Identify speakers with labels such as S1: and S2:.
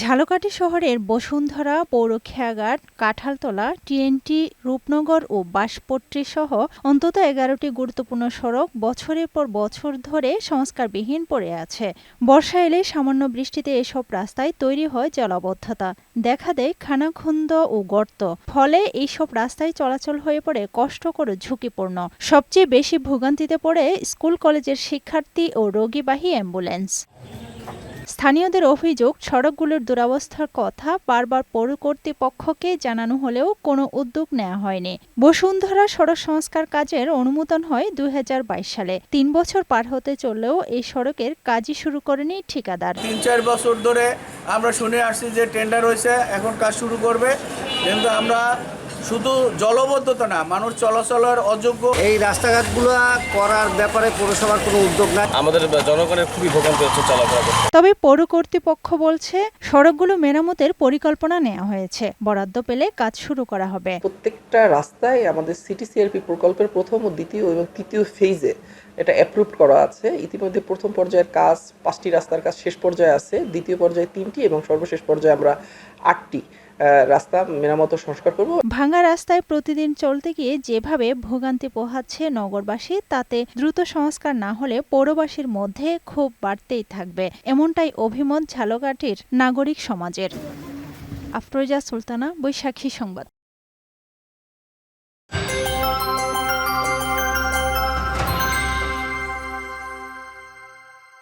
S1: ঝালকাঠি শহরের বসুন্ধরা, পৌর খেয়াঘাট, কাঁঠালতলা, টিএনটি, রূপনগর ও বাঁশপট্টি সহ অন্তত ১১টি গুরুত্বপূর্ণ সড়ক বছরের পর বছর ধরে সংস্কারবিহীন পড়ে আছে। বর্ষা এলে সামান্য বৃষ্টিতে এসব রাস্তায় তৈরি হয় জলাবদ্ধতা, দেখা দেয় খানাখন্দ ও গর্ত। ফলে এইসব রাস্তায় চলাচল হয়ে পড়ে কষ্টকর ও ঝুঁকিপূর্ণ। সবচেয়ে বেশি ভোগান্তিতে পড়ে স্কুল কলেজের শিক্ষার্থী ও রোগীবাহী অ্যাম্বুলেন্স। স্থানীয়দের অভিযোগ, সড়কগুলোর দুরবস্থার কথা বারবার পৌর কর্তৃপক্ষকে জানানো হলেও কোনো উদ্যোগ নেওয়া হয়নি। বসুন্ধরা সড়ক সংস্কার কাজের অনুমোদন হয় ২০২২ সালে। ৩ বছর পার হতে চললেও এই সড়কের কাজই শুরু করেনি ঠিকাদার।
S2: ৩-৪ বছর ধরে আমরা শুনে আসছি যে টেন্ডার হয়েছে, এখন কাজ শুরু করবে, কিন্তু আমরা শুধু জলবদ্ধতা না, মানুষ চলাচলের অযোগ্য
S3: এই রাস্তাঘাটগুলো করার ব্যাপারে পৌরসভার কোনো উদ্যোগ নাই।
S4: আমাদের জনগণের খুবই ভোগান্তি হচ্ছে চলাফেরা করতে।
S1: তবে পৌর কর্তৃপক্ষ বলছে সড়কগুলো মেরামতের পরিকল্পনা নেওয়া হয়েছে, বরাদ্দ পেলে কাজ শুরু করা হবে।
S5: প্রত্যেকটা রাস্তায় আমাদের সিটি সিআরপি প্রকল্পের প্রথম ও দ্বিতীয় এবং তৃতীয় ফেজে এটা অ্যাপ্রুভড করা আছে। ইতিমধ্যে প্রথম পর্যায়ের কাজ 5টি রাস্তার কাজ শেষ পর্যায়ে আছে, দ্বিতীয় পর্যায়ে 3টি এবং সর্বশেষ পর্যায়ে আমরা 8টি রাস্তা মেরামত সংস্কার করব।
S1: ভাঙা রাস্তায় প্রতিদিন চলতে গিয়ে যেভাবে ভোগান্তি পোহাচ্ছে নগরবাসী, তাতে দ্রুত সংস্কার না হলে পৌরবাসীর মধ্যে ক্ষোভ বাড়তেই থাকবে, এমনটাই অভিমত ঝালকাঠির নাগরিক সমাজের। আফরোজা সুলতানা, বৈশাখী সংবাদ।